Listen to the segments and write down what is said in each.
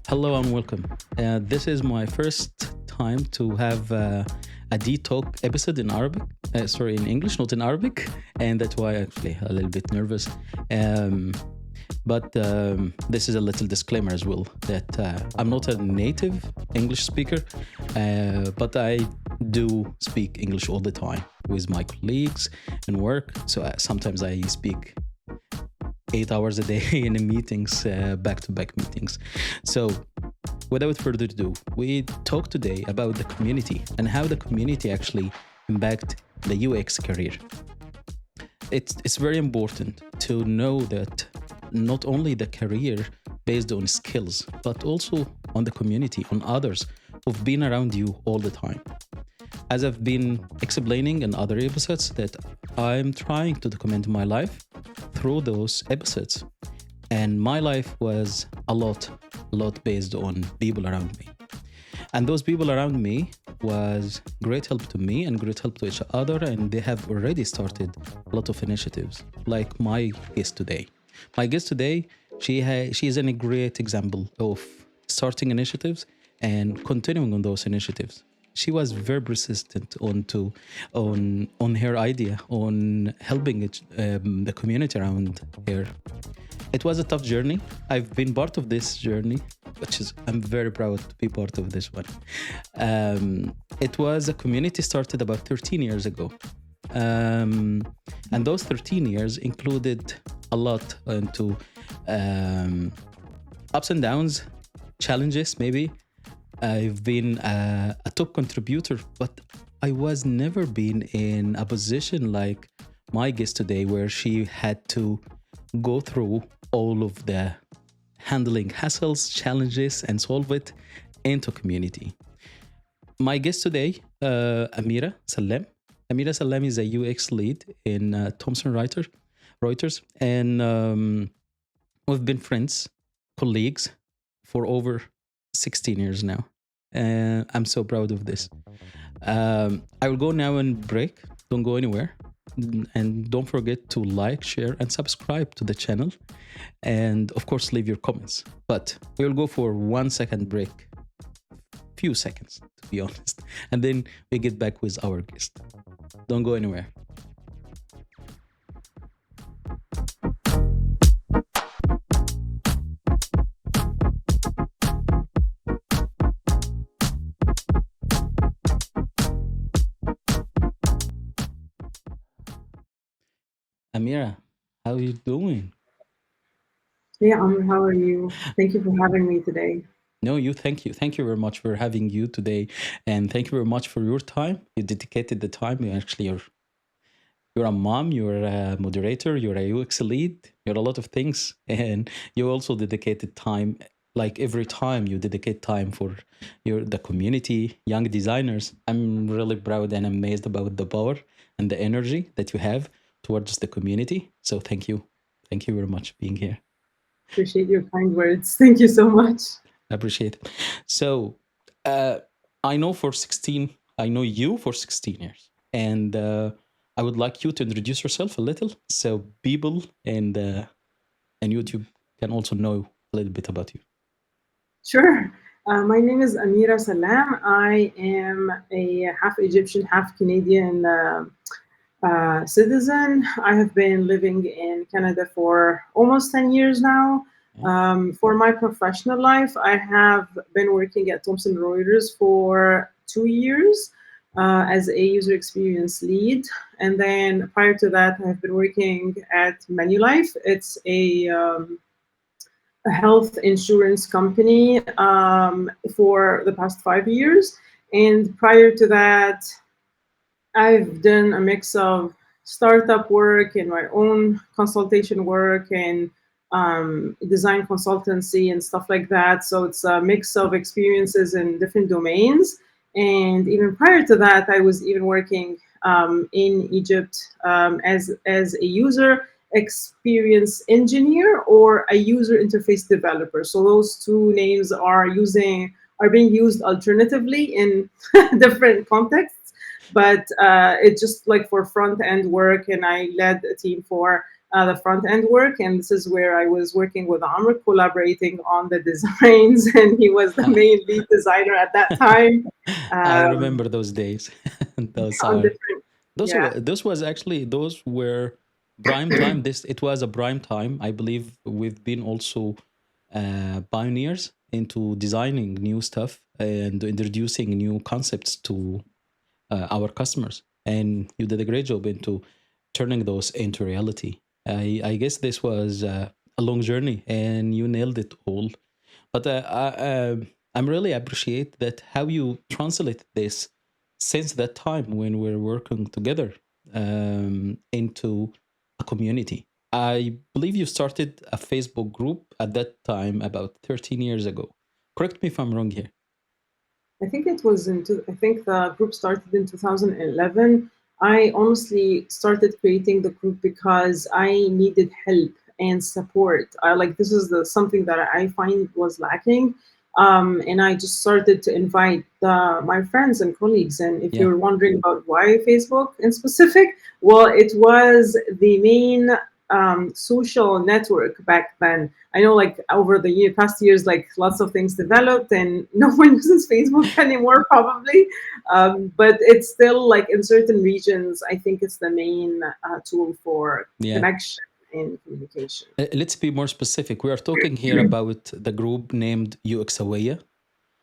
Hello and welcome. This is my first time to have a D-Talk episode in Arabic. In English, not in Arabic. And that's why actually a little bit nervous. But this is a little disclaimer as well that I'm not a native English speaker, but I do speak English all the time with my colleagues and work. So sometimes I speak 8 hours a day in meetings, back-to-back meetings. So without further ado, we talk today about the community and how the community actually impact the UX career. It's very important to know that not only the career based on skills, but also on the community, on others who've been around you all the time. As I've been explaining in other episodes, that I'm trying to document my life through those episodes. And my life was a lot based on people around me. And those people around me was great help to me and great help to each other. And they have already started a lot of initiatives, like my guest today. My guest today, she is a great example of starting initiatives and continuing on those initiatives. She was very persistent on her idea, on helping the community around her. It was a tough journey. I've been part of this journey, I'm very proud to be part of this one. It was a community started about 13 years ago. And those 13 years included a lot into ups and downs, challenges maybe. I've been a top contributor, but I was never been in a position like my guest today, where she had to go through all of the handling hassles, challenges, and solve it into community. My guest today, Amira Salam. Amira Salam is a UX lead in Thomson Reuters, and we've been friends, colleagues for over 16 years now. I'm so proud of this. I will go now and break. Don't go anywhere. And don't forget to like, share, and subscribe to the channel. And of course, leave your comments. But we'll go for 1 second break. Few seconds, to be honest. And then we get back with our guest. Don't go anywhere. Amira, how are you doing? Hey, Amr, how are you? Thank you for having me today. No, thank you. Thank you very much for having you today. And thank you very much for your time. You dedicated the time. You're a mom, you're a moderator, you're a UX lead, you're a lot of things. And you also dedicated time, like every time you dedicate time for the community, young designers. I'm really proud and amazed about the power and the energy that you have towards the community. So thank you. Thank you very much for being here. Appreciate your kind words. Thank you so much. I appreciate it. So I know you for 16 years. And I would like you to introduce yourself a little, so people and YouTube can also know a little bit about you. Sure. My name is Amira Salam. I am a half Egyptian, half Canadian citizen. I have been living in Canada for almost 10 years now. For my professional life, I have been working at Thomson Reuters for 2 years as a user experience lead. And then prior to that, I've been working at Manulife. It's a health insurance company for the past 5 years. And prior to that, I've done a mix of startup work and my own consultation work and design consultancy and stuff like that. So it's a mix of experiences in different domains. And even prior to that, I was even working in Egypt as a user experience engineer or a user interface developer. So those two names are being used alternatively in different contexts. But it's just like for front end work, and I led a team for the front end work, and this is where I was working with Amr, collaborating on the designs, and he was the main lead designer at that time. I Um, remember those days. Those on are different, those yeah, were those was actually those were prime time. This it was a prime time. I believe we've been also pioneers into designing new stuff and introducing new concepts to our customers. And you did a great job into turning those into reality. I guess this was a long journey, and you nailed it all. But I'm really appreciate that how you translate this since that time when we're working together into a community. I believe you started a Facebook group at that time about 13 years ago. Correct me if I'm wrong here. I think it was I think the group started in 2011. I honestly started creating the group because I needed help and support. I like this is the something that I find was lacking. And I just started to invite my friends and colleagues. And if Yeah. you're wondering about why Facebook in specific, well, it was the main social network back then. I know, like over the past years, like lots of things developed, and no one uses Facebook anymore, probably. But it's still like in certain regions, I think it's the main tool for Yeah. connection and communication. Let's be more specific. We are talking here about the group named UX Awaya,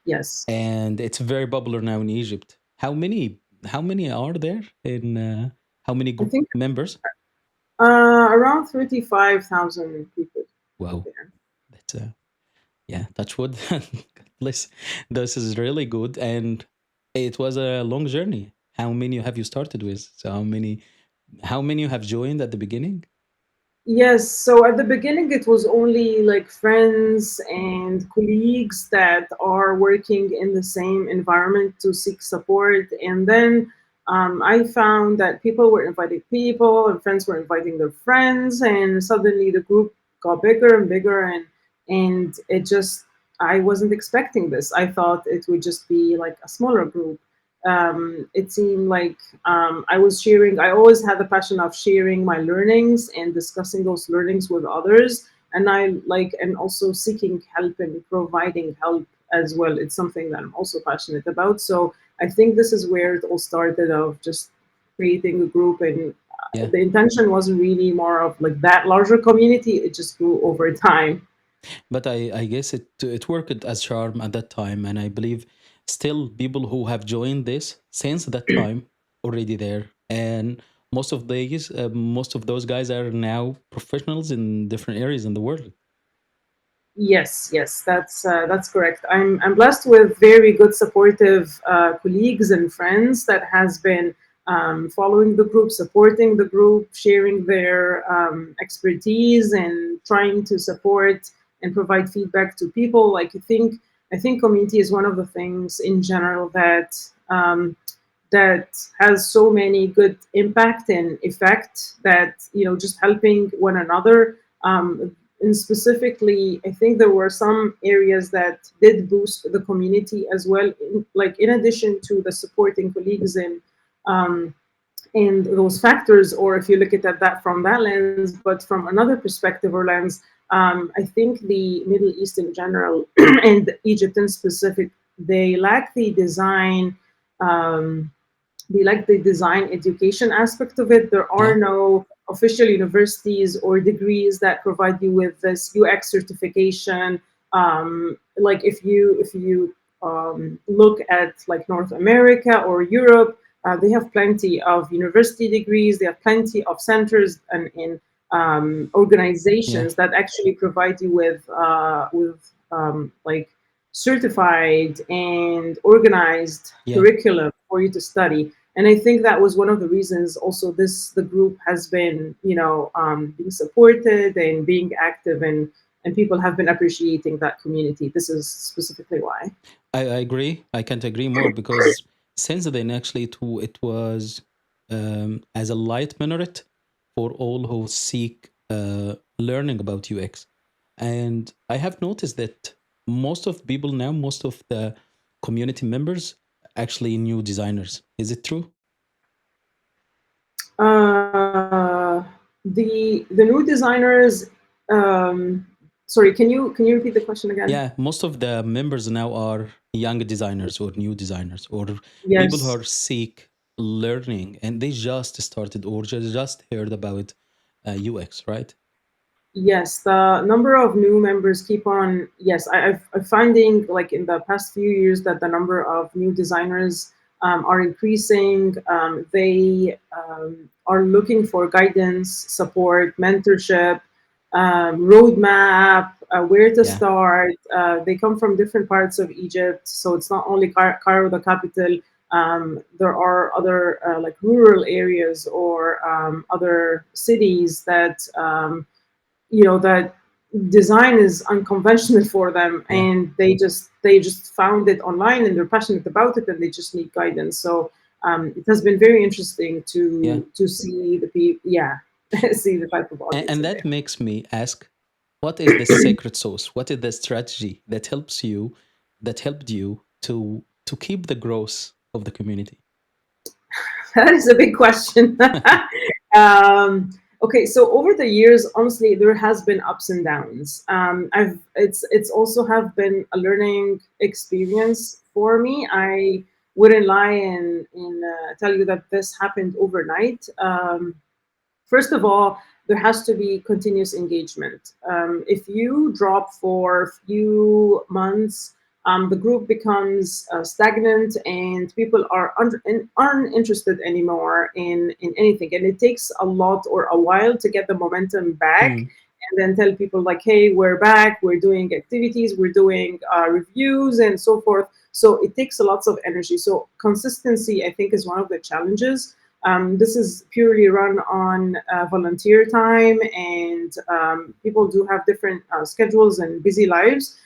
Yes, and it's very popular now in Egypt. How many are there in how many I group think members? around 35,000 people are Wow, there. that's yeah, touch wood. Bless. This is really good, and it was a long journey. How many have you started with? So how many you have joined at the beginning? Yes, so at the beginning it was only like friends and colleagues that are working in the same environment to seek support. And then I found that people were inviting people and friends were inviting their friends, and suddenly the group got bigger and bigger, and it just I wasn't expecting this. I thought it would just be like a smaller group. It seemed like I was sharing, I always had the passion of sharing my learnings and discussing those learnings with others. And and also seeking help and providing help as well. It's something that I'm also passionate about. So I think this is where it all started of just creating a group. And Yeah. the intention wasn't really more of like that larger community, it just grew over time. But I guess it worked as charm at that time, and I believe still people who have joined this since that time already there, and most of those guys are now professionals in different areas in the world. Yes, yes, that's correct. I'm blessed with very good supportive colleagues and friends that has been following the group, supporting the group, sharing their expertise, and trying to support and provide feedback to people. Like I think community is one of the things in general that has so many good impact and effect, that just helping one another. And specifically, I think there were some areas that did boost the community as well, like in addition to the supporting colleagues um, and those factors, or if you look at that from that lens, but from another perspective or lens, I think the Middle East in general and Egypt in specific, they lack the design. Um, we like the design education aspect of it. There are Yeah. no official universities or degrees that provide you with this UX certification. Like if you look at like North America or Europe, they have plenty of university degrees. They have plenty of centers and in Yeah. organizations that actually provide you with like certified and organized Yeah. curriculum for you to study. And I think that was one of the reasons also the group has been being supported and being active, and people have been appreciating that community. This is specifically why. I agree. I can't agree more because since then actually it was as a light minaret for all who seek learning about UX. And I have noticed that most of the community members actually new designers. Is it true? Uh, The new designers. Sorry, can you repeat the question again? Yeah, most of the members now are young designers or new designers or people who Yes. are seek learning and they just started or just heard about UX, right? Yes, the number of new members keep on. Yes, I'm finding like in the past few years that the number of new designers are increasing. They are looking for guidance, support, mentorship, roadmap, where to Yeah, start. They come from different parts of Egypt, so it's not only Cairo, the capital. There are other like rural areas or other cities that. That design is unconventional for them, yeah, and they just found it online and they're passionate about it and they just need guidance. So it has been very interesting yeah. to see the people, yeah, see the type of audience And in that there. makes me ask, what is the secret sauce? What is the strategy that helped you to keep the growth of the community? That is a big question. Okay, so over the years, honestly, there has been ups and downs. It's also have been a learning experience for me. I wouldn't lie and tell you that this happened overnight. First of all, there has to be continuous engagement. If you drop for a few months, the group becomes stagnant and people are uninterested anymore in anything. And it takes a lot or a while to get the momentum back Mm, and then tell people, like, hey, we're back, we're doing activities, we're doing reviews and so forth. So it takes a lot of energy. So consistency, I think, is one of the challenges. This is purely run on volunteer time, and people do have different schedules and busy lives.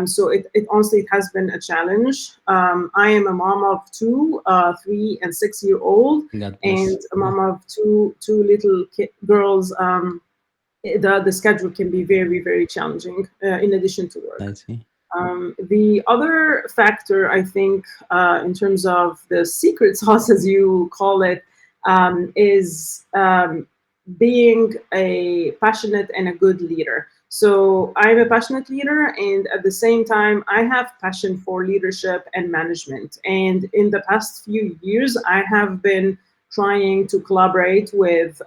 So it honestly it has been a challenge. I am a mom of two, 3 and 6 year old, God and bless. a Yeah, mom of two little girls. The schedule can be very, very challenging in addition to work. I see. The other factor, I think, in terms of the secret sauce, as you call it, is being a passionate and a good leader. So I'm a passionate leader, and at the same time, I have passion for leadership and management. And in the past few years, I have been trying to collaborate with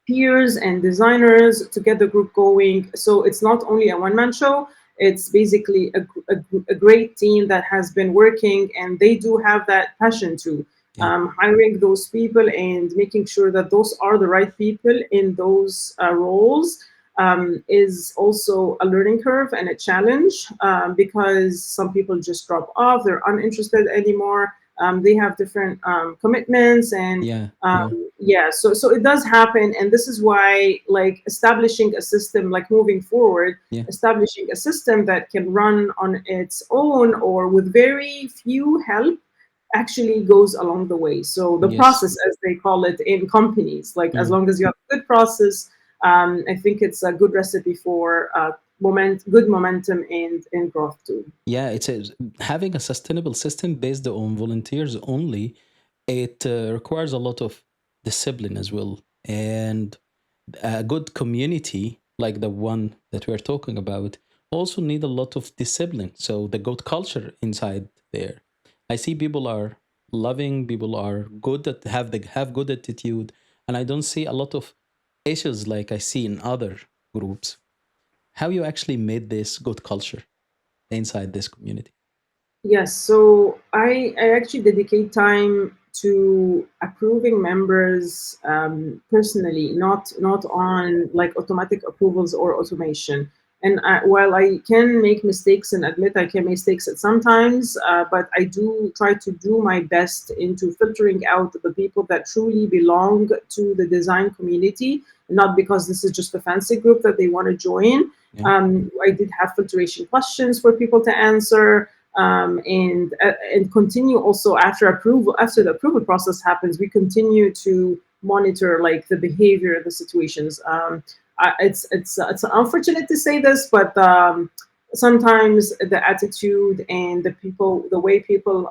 peers and designers to get the group going. So it's not only a one-man show, it's basically a great team that has been working and they do have that passion too. Yeah. Hiring those people and making sure that those are the right people in those roles is also a learning curve and a challenge because some people just drop off, they're uninterested anymore. They have different commitments and Yeah. Yeah. yeah, so it does happen, and this is why, like, establishing a system, like moving forward, Yeah. establishing a system that can run on its own or with very few help actually goes along the way. So the Yes. process, as they call it in companies, like as Mm. long as you have a good process, I think it's a good recipe for good momentum and growth too. Yeah, having a sustainable system based on volunteers only. It requires a lot of discipline as well, and a good community like the one that we're talking about also need a lot of discipline. So the good culture inside there, I see people are loving, people are good at have good attitude, and I don't see a lot of issues like I see in other groups. How you actually made this good culture inside this community? Yes, so I actually dedicate time to approving members personally, not on like automatic approvals or automation. And while I can make mistakes and admit I can make mistakes at sometimes, but I do try to do my best into filtering out the people that truly belong to the design community, not because this is just a fancy group that they want to join. Yeah. I did have filtration questions for people to answer and continue also after approval. After the approval process happens, we continue to monitor like the behavior, the situations. It's unfortunate to say this, but sometimes the attitude and the way people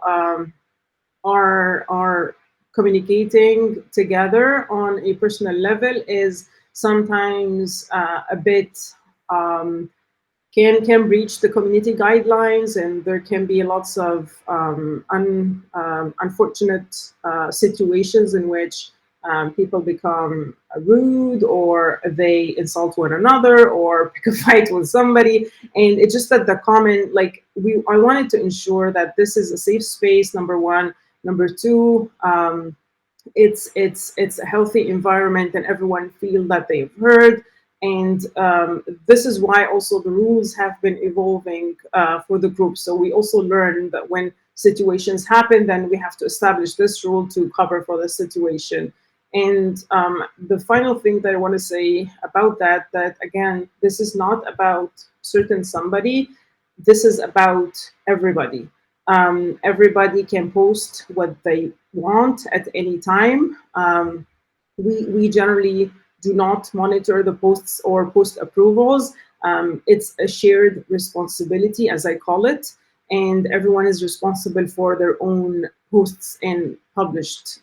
are communicating together on a personal level is sometimes a bit can breach the community guidelines, and there can be lots of unfortunate situations in which people become rude, or they insult one another, or pick a fight with somebody. And it's just that the common, like, I wanted to ensure that this is a safe space, number one. Number two, it's a healthy environment and everyone feel that they've heard. And this is why also the rules have been evolving for the group. So we also learn that when situations happen, then we have to establish this rule to cover for the situation. And the final thing that I want to say about that again, this is not about certain somebody. This is about everybody. Everybody can post what they want at any time. We generally do not monitor the posts or post approvals. It's a shared responsibility, as I call it, and everyone is responsible for their own posts and published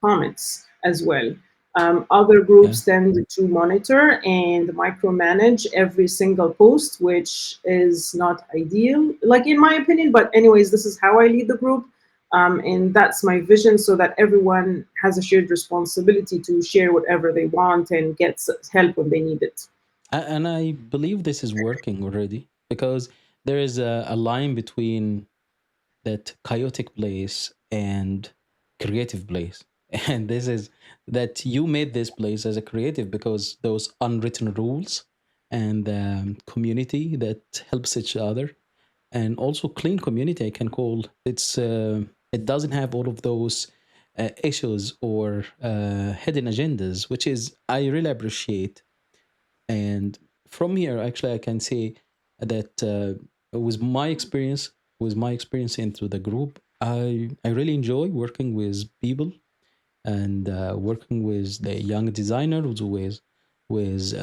comments as well. Other groups tend to monitor and micromanage every single post, which is not ideal, like in my opinion. But anyways, this is how I lead the group. And that's my vision, so that everyone has a shared responsibility to share whatever they want and get help when they need it. And I believe this is working already, because there is a line between that chaotic place and creative place. And this is that you made this place as a creative because those unwritten rules and community that helps each other, and also clean community, I can call it doesn't have all of those issues or hidden agendas, which is I really appreciate. And from here, actually, I can say that with my experience into the group, I really enjoy working with people, and working with the young designers, with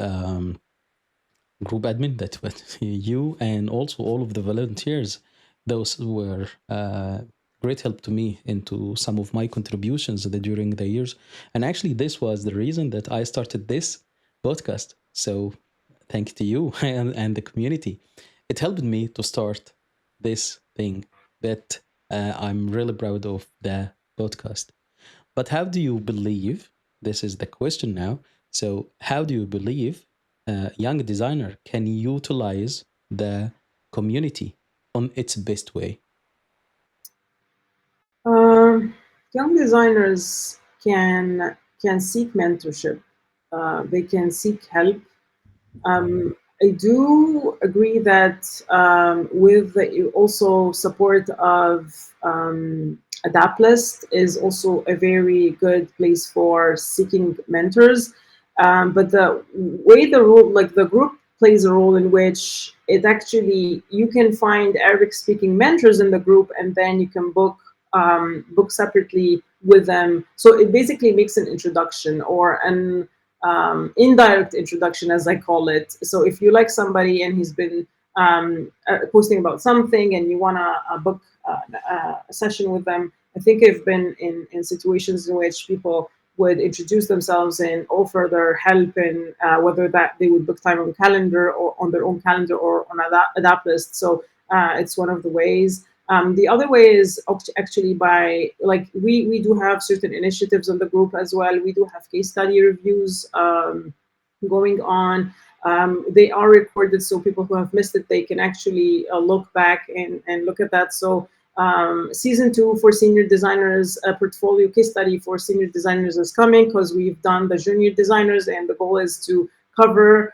group admin, that was you, and also all of the volunteers. Those were great help to me into some of my contributions during the years. And actually, this was the reason that I started this podcast. So thank to you and the community. It helped me to start this thing that I'm really proud of, the podcast. But how do you believe, this is the question now, so how do you believe a young designer can utilize the community on its best way? Young designers can seek mentorship. They can seek help. I do agree that with the also support of Adaptlist is also a very good place for seeking mentors. But the way the role, like the group plays a role in which it actually, you can find Arabic speaking mentors in the group, and then you can book separately with them. So it basically makes an introduction, or an indirect introduction, as I call it. So if you like somebody and he's been posting about something, and you want to book a session with them, I think I've been in situations in which people would introduce themselves and offer their help, and whether that they would book time on calendar, or on their own calendar, or on Adaptlist. So it's one of the ways. The other way is actually by, like, we do have certain initiatives on the group as well. We do have case study reviews going on. They are recorded, so people who have missed it, they can actually look back and look at that. So season 2 for senior designers, a portfolio case study for senior designers is coming, because we've done the junior designers, and the goal is to cover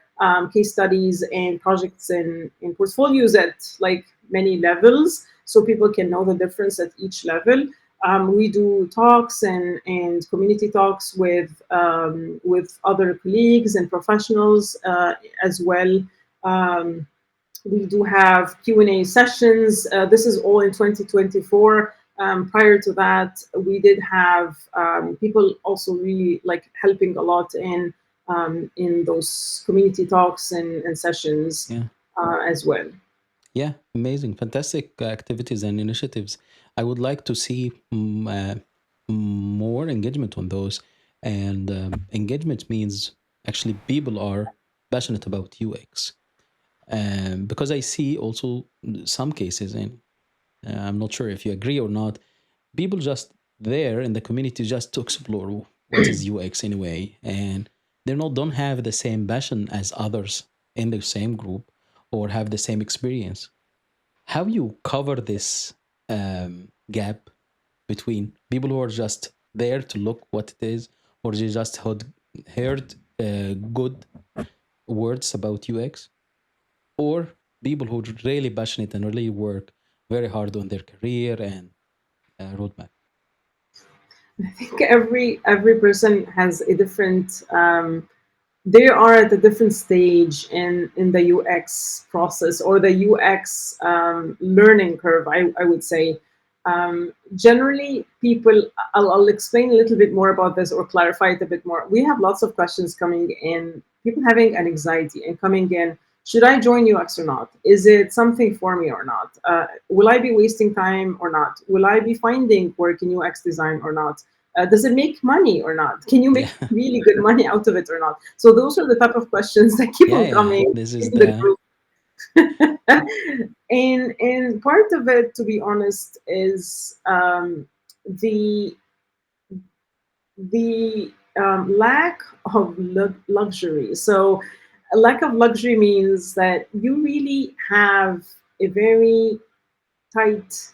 case studies and projects and portfolios at like many levels, so people can know the difference at each level. We do talks and community talks with other colleagues and professionals as well. We do have Q&A sessions. This is all in 2024. Prior to that, we did have people also really like helping a lot in those community talks and sessions as well. Yeah, amazing, fantastic activities and initiatives. I would like to see more engagement on those. And engagement means actually people are passionate about UX. Because I see also some cases, and I'm not sure if you agree or not, people just there in the community just to explore what is UX anyway, and don't have the same passion as others in the same group or have the same experience. How you cover this gap between people who are just there to look what it is, or they just heard good words about UX, or people who are really passionate and really work very hard on their career and roadmap? I think every person has a different. They are at a different stage in the UX process or the UX learning curve. I would say. Generally, people. I'll explain a little bit more about this or clarify it a bit more. We have lots of questions coming in. People having an anxiety and coming in. Should I join UX or not? Is it something for me or not? Will I be wasting time or not? Will I be finding work in UX design or not? Does it make money or not? Can you Yeah, make really good money out of it or not? So those are the type of questions that keep yeah, on yeah. coming This is in the the group. And part of it, to be honest, is the lack of luxury. So, a lack of luxury means that you really have a very tight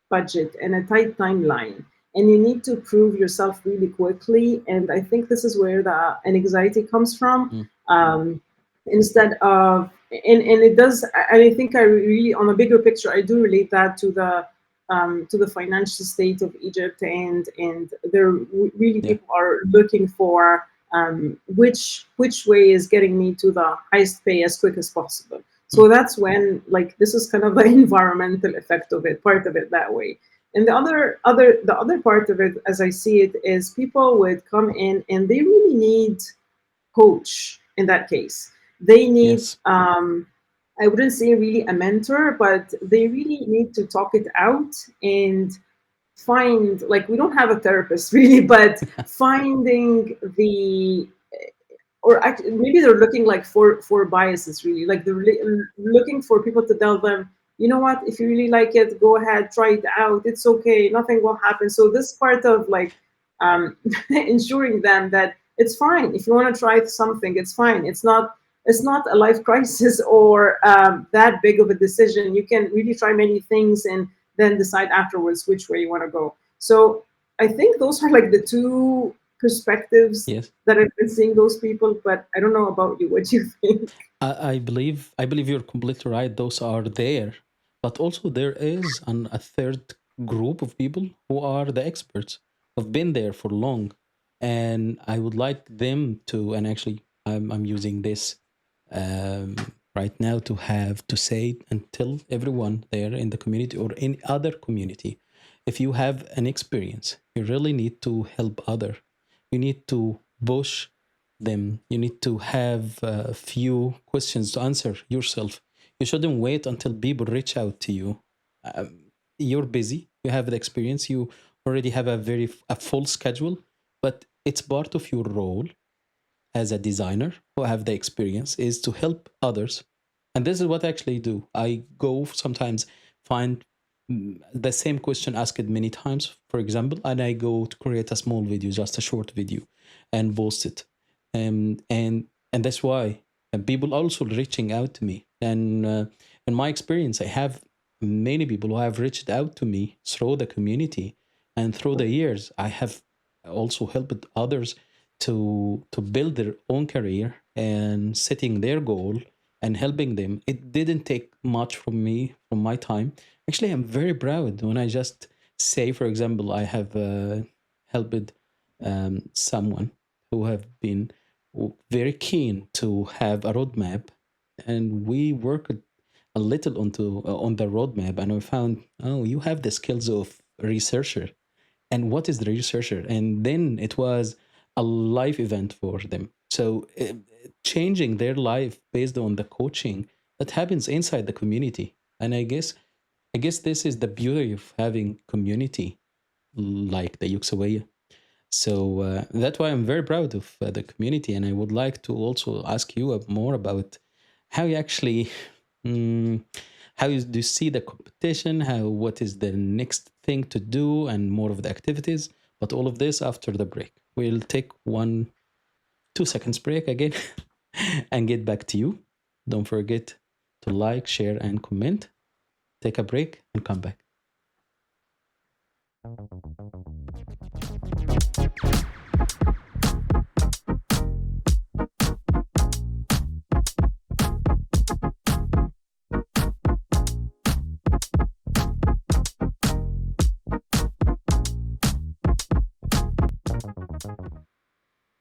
budget and a tight timeline, and you need to prove yourself really quickly. And I think this is where the anxiety comes from. mm, Instead of and it does, and I think I really, on a bigger picture, I do relate that to the financial state of Egypt, and there really yeah. people are looking for which way is getting me to the highest pay as quick as possible. Mm, So that's when, like, this is kind of the environmental effect of it, part of it that way. And the other part of it, as I see it, is people would come in and they really need coach in that case. They need, yes. I wouldn't say really a mentor, but they really need to talk it out and find, like, we don't have a therapist really, but finding the, or actually maybe they're looking like for biases, really, like they're looking for people to tell them, you know what, if you really like it, go ahead, try it out, it's okay, nothing will happen. So this part of, like, ensuring them that it's fine if you want to try something, it's fine, it's not a life crisis or that big of a decision. You can really try many things and then decide afterwards which way you want to go. So I think those are like the two perspectives Yes. that I've been seeing those people, but I don't know about you. What do you think? I believe you're completely right. Those are there, but also there is a third group of people who are the experts who've been there for long, and I would like them to. And actually, I'm using this um, right now to have to say and tell everyone there in the community or in other community, if you have an experience, you really need to help other. You need to push them. You need to have a few questions to answer yourself. You shouldn't wait until people reach out to you. You're busy. You have the experience. You already have a full schedule, but it's part of your role as a designer who have the experience is to help others. And this is what I actually do. I go sometimes find the same question asked many times, for example, and I go to create a small video, just a short video, and post it. And that's why people also reaching out to me. And in my experience, I have many people who have reached out to me through the community, and through the years, I have also helped others to build their own career and setting their goal and helping them. It didn't take much from me, from my time. Actually, I'm very proud when I just say, for example, I have helped someone who have been very keen to have a roadmap, and we worked a little onto on the roadmap, and we found, oh, you have the skills of researcher. And what is the researcher? And then it was a life event for them. So changing their life based on the coaching that happens inside the community. And I guess this is the beauty of having community. like the Yuxawaya. So that's why I'm very proud of the community, and I would like to also ask you more about how you actually, mm, do you see the competition? What is the next thing to do, and more of the activities? But all of this after the break. We'll take 2 seconds break again, and get back to you. Don't forget to like, share, and comment. Take a break and come back.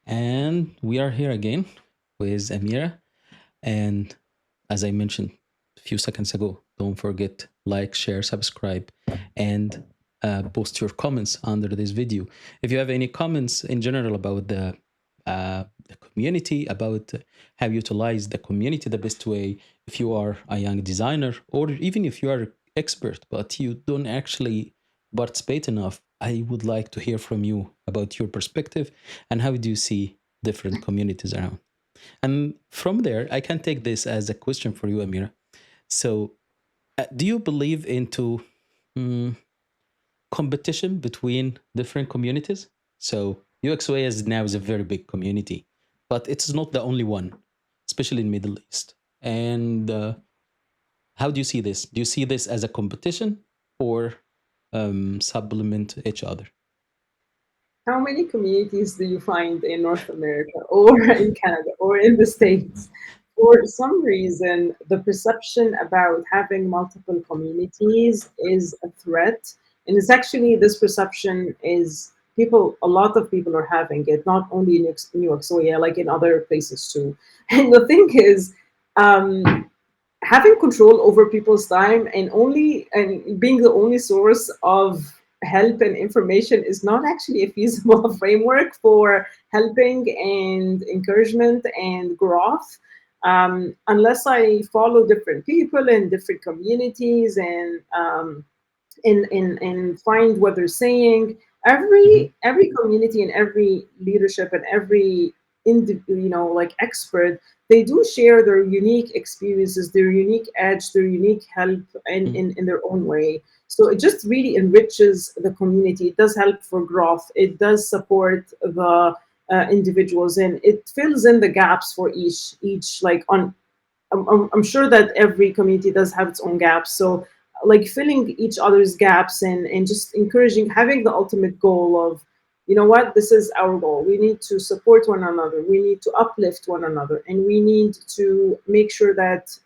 And we are here again with Amira. And as I mentioned a few seconds ago, don't forget, like, share, subscribe, and post your comments under this video. If you have any comments in general about the community, about how you utilize the community the best way, if you are a young designer, or even if you are expert but you don't actually participate enough, I would like to hear from you about your perspective and how do you see different communities around. And from there, I can take this as a question for you, Amira. So, do you believe into competition between different communities? So, UXOA is a very big community, but it's not the only one, especially in Middle East. And how do you see this? Do you see this as a competition or supplement each other? How many communities do you find in North America or in Canada or in the States? For some reason, the perception about having multiple communities is a threat. And it's actually, this perception is a lot of people are having it, not only in New York, so yeah, like in other places too. And the thing is, having control over people's time and being the only source of help and information is not actually a feasible framework for helping and encouragement and growth, unless I follow different people in different communities and find what they're saying. Every community and every leadership and every like expert, they do share their unique experiences, their unique edge, their unique help in their own way. So it just really enriches the community. It does help for growth. It does support the individuals, and it fills in the gaps for each like on. I'm sure that every community does have its own gaps. So like filling each other's gaps and just encouraging, having the ultimate goal of, you know what, this is our goal. We need to support one another. We need to uplift one another. And we need to make sure that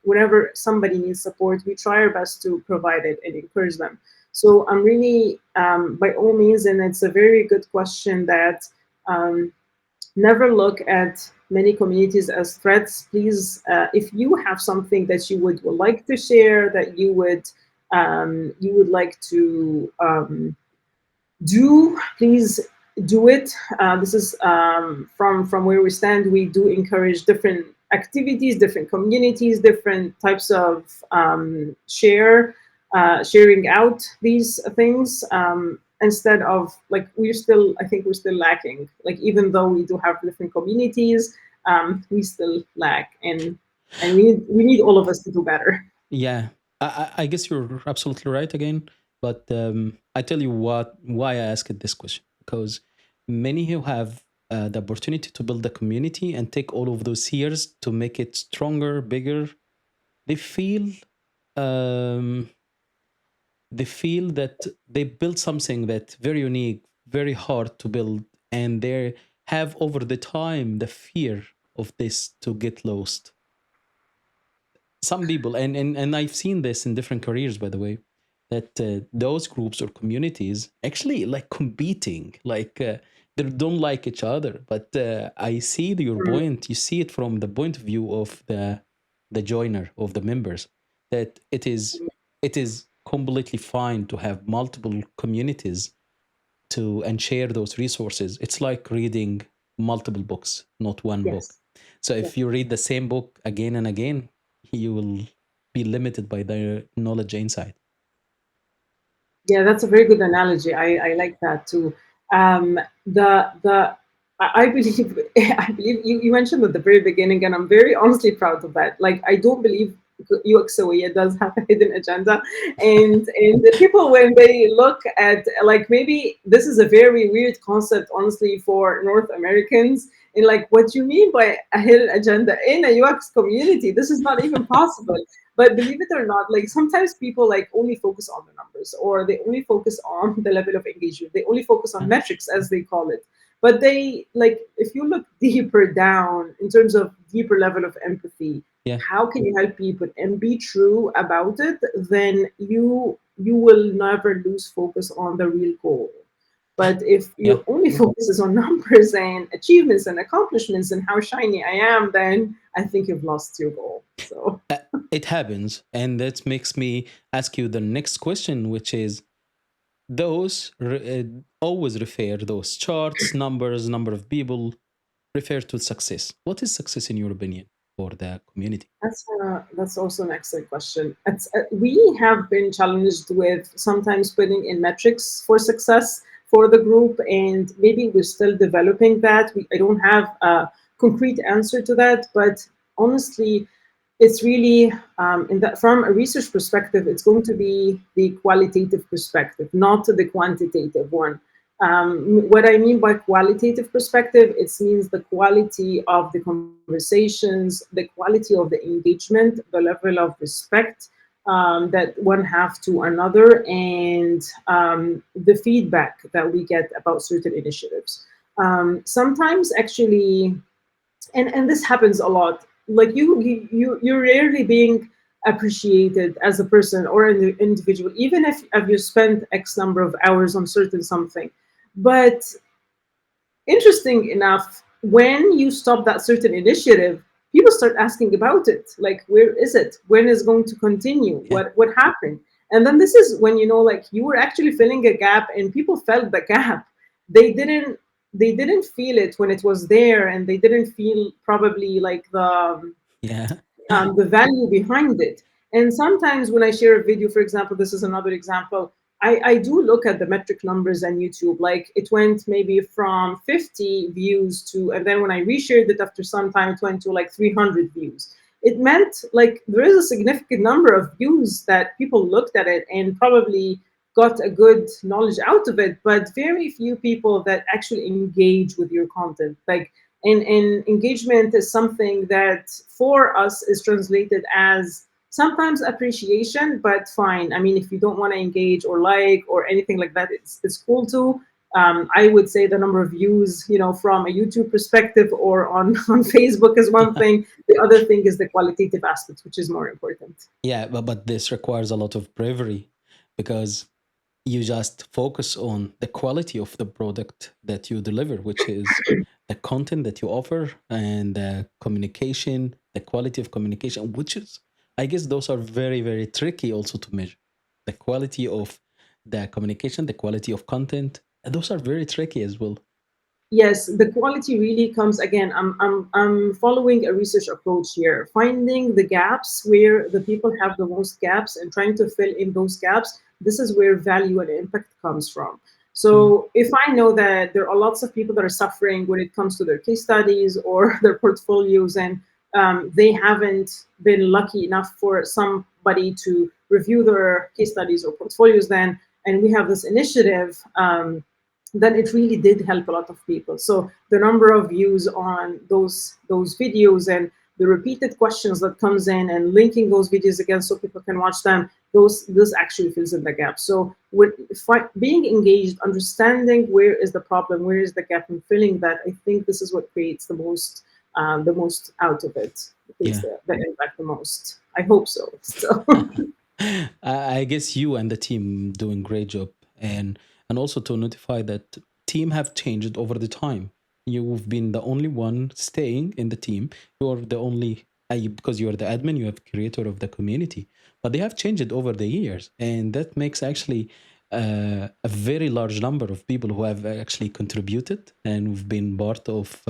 whenever somebody needs support, we try our best to provide it and encourage them. So I'm really, by all means, and it's a very good question that never look at many communities as threats. Please, if you have something that you would like to share, that you would like to do, please do it. This is from where we stand. We do encourage different activities, different communities, different types of sharing out these things. Instead of like, I think we're still lacking. Like, even though we do have different communities, we still lack, and we need all of us to do better. Yeah, I guess you're absolutely right again. But I tell you why I asked this question, because many who have the opportunity to build a community and take all of those years to make it stronger, bigger, they feel that they built something that's very unique, very hard to build, and they have over the time the fear of this to get lost. Some people, and I've seen this in different careers, by the way, that those groups or communities actually like competing, like they don't like each other. But I see your point. You see it from the point of view of the joiner, of the members, that it is completely fine to have multiple communities and share those resources. It's like reading multiple books, not one book. So if you read the same book again and again, you will be limited by the knowledge inside. Yeah, that's a very good analogy. I like that too. The I believe I believe you mentioned at the very beginning, and I'm very honestly proud of that. Like I don't believe UXOE does have a hidden agenda, and the people when they look at like maybe this is a very weird concept, honestly, for North Americans. And like, what do you mean by a hidden agenda in a UX community? This is not even possible. But believe it or not, like sometimes people like only focus on the numbers, or they only focus on the level of engagement. They only focus on Yeah, metrics, as they call it. But they like if you look deeper down in terms of deeper level of empathy, yeah, how can you help people and be true about it? Then you will never lose focus on the real goal. But if yeah. you only focuses on numbers and achievements and accomplishments and how shiny I am, then I think you've lost your goal. So Uh, it happens, and that makes me ask you the next question, which is always refer those charts, numbers, number of people refer to success. What is success in your opinion for the community? that's also an excellent question. We have been challenged with sometimes putting in metrics for success for the group, and maybe we're still developing that. I don't have a concrete answer to that, but honestly, it's really in that from a research perspective, it's going to be the qualitative perspective, not the quantitative one. What I mean by qualitative perspective, it means the quality of the conversations, the quality of the engagement, the level of respect that one have to another, and the feedback that we get about certain initiatives. Sometimes, actually, and this happens a lot. Like you're rarely being appreciated as a person or an individual, even if you spent X number of hours on certain something. But interesting enough, when you stop that certain initiative, people start asking about it. Like, where is it? When is it going to continue? Yeah, What happened? And then this is when you know, like, you were actually filling a gap, and people felt the gap. They didn't they didn't feel it when it was there, and they didn't feel probably like yeah, the value behind it. And sometimes when I share a video, for example, this is another example, I do look at the metric numbers on YouTube. Like it went maybe from 50 views to, and then when I reshared it after some time, it went to like 300 views. It meant like there is a significant number of views that people looked at it and probably got a good knowledge out of it, but very few people that actually engage with your content. Like and engagement is something that for us is translated as sometimes appreciation, but fine. I mean, if you don't want to engage or like or anything like that, it's cool too. I would say the number of views, from a YouTube perspective or on on Facebook is one thing. The other thing is the qualitative aspects, which is more important. yeah. But this requires a lot of bravery because you just focus on the quality of the product that you deliver, which is the content that you offer and the communication, the quality of communication, which is, I guess, those are very, very tricky also to measure. The quality of the communication, the quality of content, those are very tricky as well. Yes, the quality really comes again. I'm following a research approach here, finding the gaps where the people have the most gaps and trying to fill in those gaps. This is where value and impact comes from. Mm. So if I know that there are lots of people that are suffering when it comes to their case studies or their portfolios, and they haven't been lucky enough for somebody to review their case studies or portfolios, then and we have this initiative. Then it really did help a lot of people. So the number of views on those videos and the repeated questions that comes in and linking those videos again so people can watch them, those this actually fills in the gap. So with being engaged, understanding where is the problem, where is the gap, and filling that, I think this is what creates the most out of it. It creates Yeah. the impact the most. I hope so. So I guess you and the team doing great job, and also to notify that team have changed over the time. You've been the only one staying in the team. You're the only because you're the admin, you have creator of the community, but they have changed over the years, and that makes actually a very large number of people who have actually contributed and who've been part of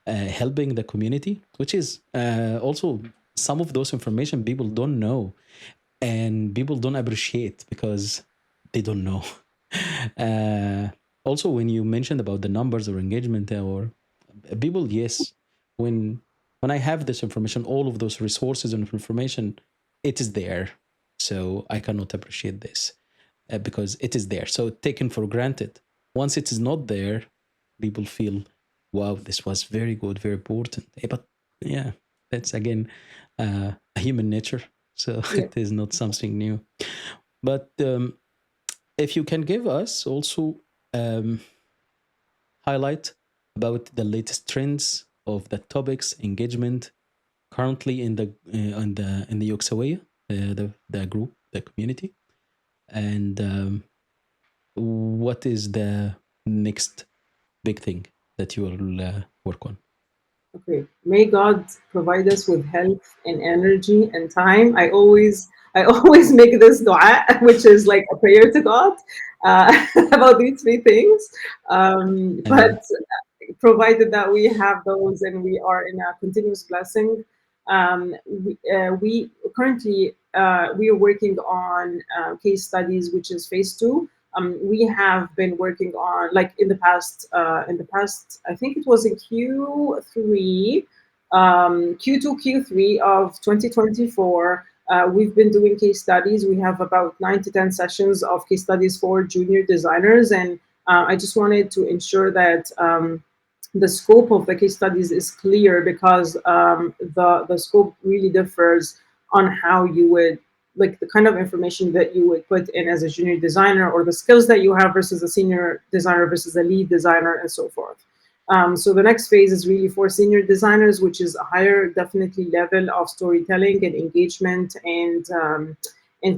helping the community, which is also some of those information people don't know and people don't appreciate because they don't know. uh, Also, when you mentioned about the numbers or engagement or people, yes, when I have this information, all of those resources and information, it is there. So I cannot appreciate this because it is there. So taken for granted. Once it is not there, people feel, wow, this was very good, very important. But yeah, that's again a human nature. So Yeah. it is not something new. But if you can give us also um, highlight about the latest trends of the topics engagement currently in the UXawiyya, the group, the community, and what is the next big thing that you will work on? Okay. May God provide us with health and energy and time. I always make this dua, which is like a prayer to God about these three things. I mean, But provided that we have those and we are in a continuous blessing. We currently we are working on case studies, which is phase two. We have been working on, like, in the past, I think it was in Q3, Q2, Q3 of 2024. We've been doing case studies. We have about 9 to 10 sessions of case studies for junior designers, and I just wanted to ensure that the scope of the case studies is clear, because the scope really differs on how you would, like, the kind of information that you would put in as a junior designer, or the skills that you have versus a senior designer versus a lead designer, and so forth. So the next phase is really for senior designers, which is a higher, definitely, level of storytelling and engagement and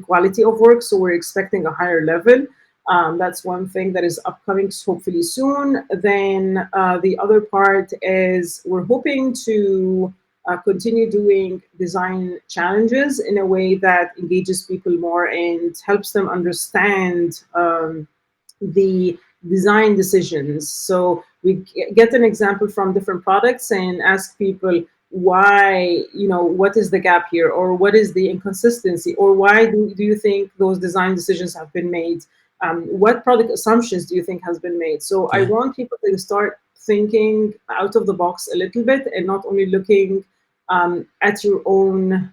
quality of work. So we're expecting a higher level. That's one thing that is upcoming, hopefully soon. Then the other part is we're hoping to continue doing design challenges in a way that engages people more and helps them understand the design decisions. So we get an example from different products and ask people why, what is the gap here, or what is the inconsistency, or why do you think those design decisions have been made? What product assumptions do you think has been made? So I yeah, want people to start thinking out of the box a little bit, and not only looking at your own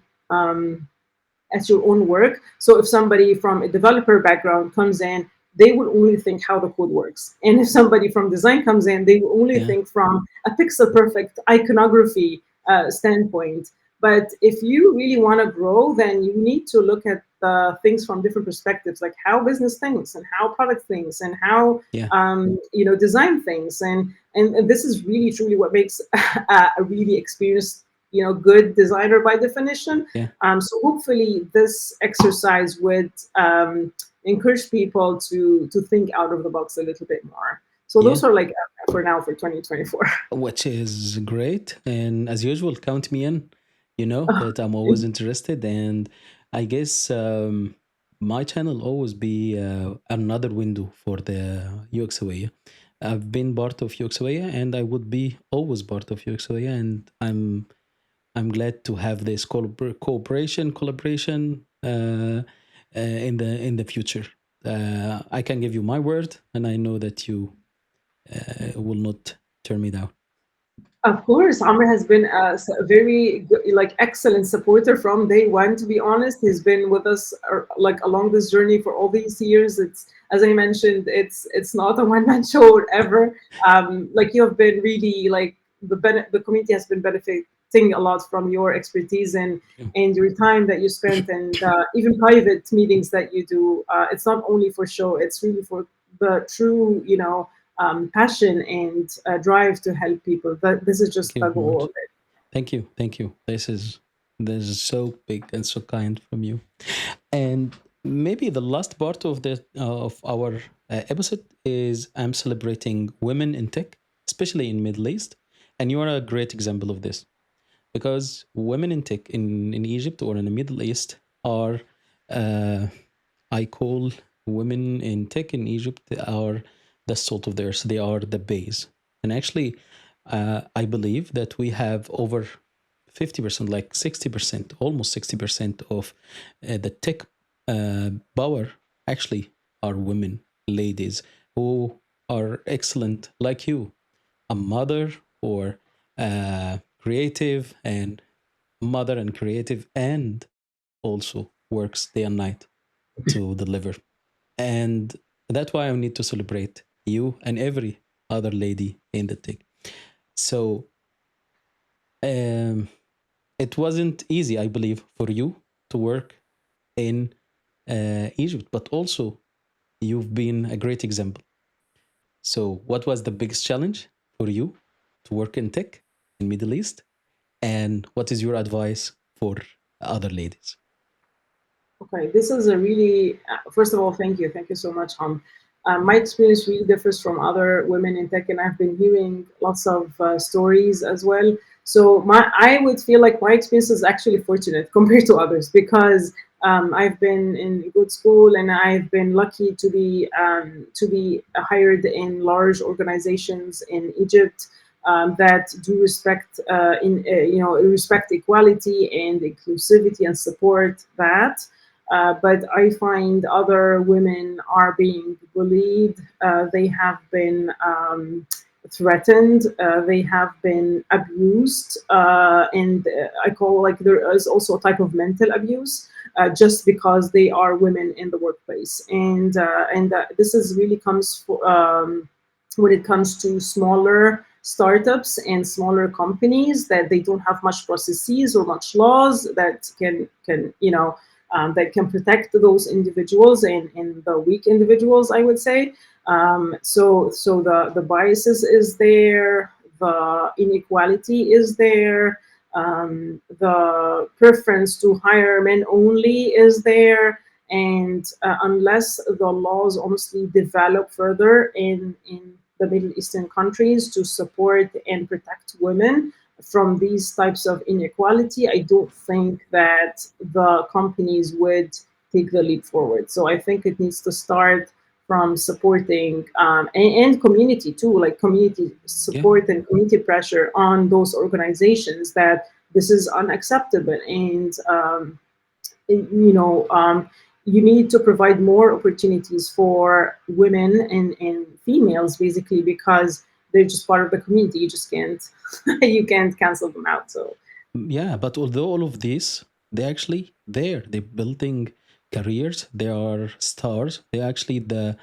work. So if somebody from a developer background comes in, they will only think how the code works. And if somebody from design comes in, they will only yeah, think from a pixel perfect iconography standpoint. But if you really want to grow, then you need to look at things from different perspectives, like how business thinks and how product thinks and how yeah, design things. And this is really truly what makes a really experienced, good designer by definition. yeah, So hopefully this exercise would encourage people to think out of the box a little bit more. So yeah. those are, like, for now, for 2024. Which is great. And as usual, count me in. You know that I'm always interested. And I guess my channel always be another window for the UXawiyya. I've been part of UXawiyya and I would be always part of UXawiyya. And I'm glad to have this collaboration in the future. I can give you my word, and I know that you will not turn me down. Of course, Amr has been a very like, excellent supporter from day one. To be honest, he's been with us like, along this journey for all these years. It's, as I mentioned, it's not a one man show ever. Like, you have been really, like, the community has been benefiting a lot from your expertise Yeah. and your time that you spent, and even private meetings that you do. It's not only for show; it's really for the true, passion and drive to help people. But this is Thank just you the very goal much. of it. Thank you. This is so big and so kind from you. And maybe the last part of the of our episode is I'm celebrating women in tech, especially in Middle East, and you are a great example of this because women in tech in Egypt or in the Middle East are, uh, I call women in tech in Egypt are the salt of the earth. They are the base, and actually, I believe that we have over 50%, like 60%, almost 60% of the tech power actually are women, ladies who are excellent like you, a mother or creative and mother and creative, and also works day and night to deliver. And that's why I need to celebrate you and every other lady in the tech. So um, it wasn't easy, I believe, for you to work in Egypt, but also you've been a great example. So, what was the biggest challenge for you to work in tech in Middle East, and what is your advice for other ladies? Okay, this is a really, first of all, thank you so much. My experience really differs from other women in tech, and I've been hearing lots of stories as well. So I would feel like my experience is actually fortunate compared to others, because I've been in good school and I've been lucky to be hired in large organizations in Egypt that do respect respect equality and inclusivity and support that. But I find other women are being bullied. They have been threatened. They have been abused, and I call, like, there is also a type of mental abuse just because they are women in the workplace. And this is really comes when it comes to smaller startups and smaller companies, that they don't have much processes or much laws that can that can protect those individuals and the weak individuals, I would say. So the biases is there, the inequality is there, the preference to hire men only is there, and unless the laws honestly develop further in the Middle Eastern countries to support and protect women from these types of inequality, I don't think that the companies would take the leap forward. So I think it needs to start from supporting and community too, like community Yeah, support and community pressure on those organizations that this is unacceptable. And you know, you need to provide more opportunities for women and females, basically, because they're just part of the community. You just can't you can't cancel them out. So yeah. But although all of this, they actually there. They're building careers. They are stars. They're actually the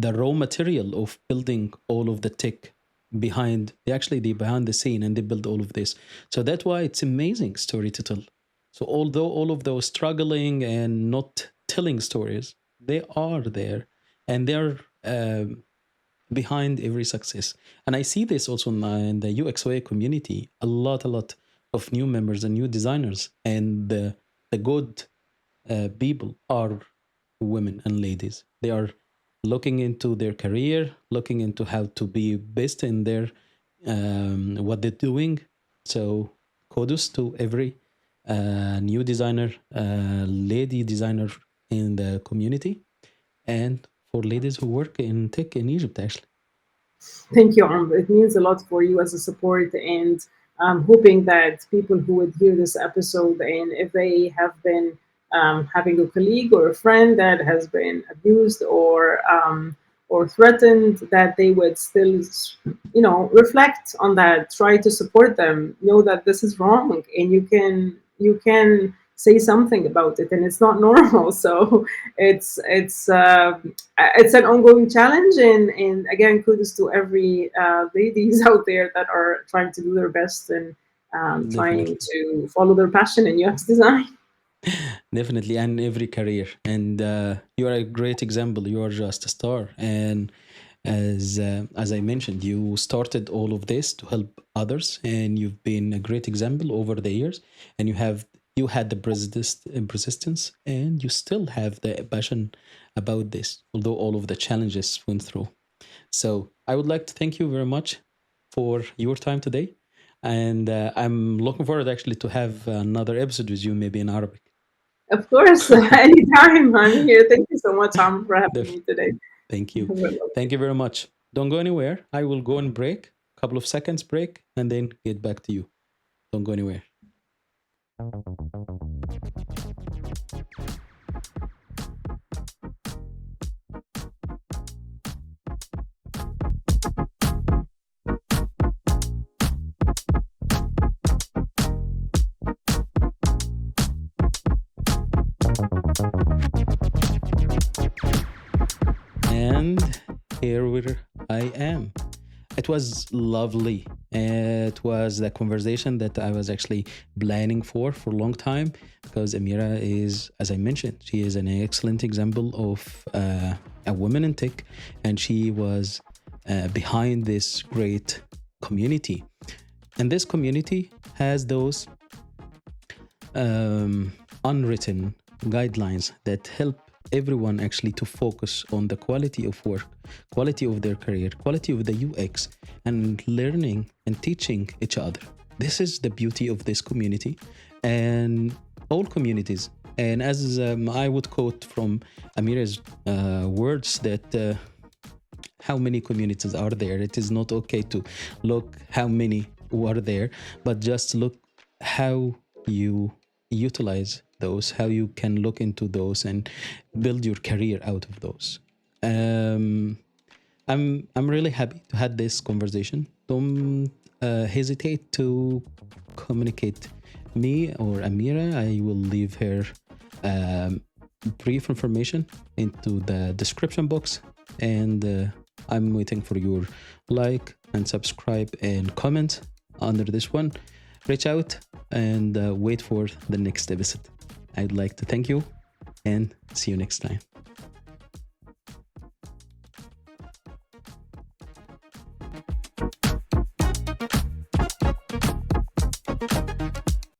raw material of building all of the tech behind. They actually they behind the scene and they build all of this. So that's why it's amazing story to tell. So although all of those struggling and not telling stories, they are there and they're behind every success. And I see this also in the UXOA community, a lot of new members and new designers, and the good people are women and ladies. They are looking into their career, looking into how to be best in their what they're doing. So kudos to every new designer, lady designer in the community, and for ladies who work in tech in Egypt, actually. thank you, Amr. It means a lot for you as a support, and I'm hoping that people who would hear this episode, and if they have been having a colleague or a friend that has been abused or threatened, that they would still, reflect on that, try to support them, know that this is wrong, and you can say something about it, and it's not normal. So it's an ongoing challenge, and again, kudos to every ladies out there that are trying to do their best and trying Definitely. to follow their passion in UX design. Definitely, and every career. And you are a great example. You are just a star. And as I mentioned, you started all of this to help others, and you've been a great example over the years. And you had the persistence, and you still have the passion about this, although all of the challenges went through. So I would like to thank you very much for your time today. And I'm looking forward actually to have another episode with you, maybe in Arabic. Of course, anytime I'm here. Thank you so much, Tom, for having me today. Thank you. Thank you very much. Don't go anywhere. I will go and break, a couple of seconds break, and then get back to you. Don't go anywhere. And here I am. It was lovely. It was the conversation that I was actually planning for a long time, because Amira is, as I mentioned, she is an excellent example of a woman in tech, and she was behind this great community. And this community has those unwritten guidelines that help everyone actually to focus on the quality of work, quality of their career, quality of the UX, and learning and teaching each other. This is the beauty of this community and all communities. And as I would quote from Amira's words, that how many communities are there? It is not okay to look how many are there, but just look how you utilize those, how you can look into those and build your career out of those. I'm really happy to have this conversation. Don't hesitate to communicate me or Amira. I will leave her brief information into the description box, and I'm waiting for your like and subscribe and comment under this one. Reach out and wait for the next episode. I'd like to thank you and see you next time.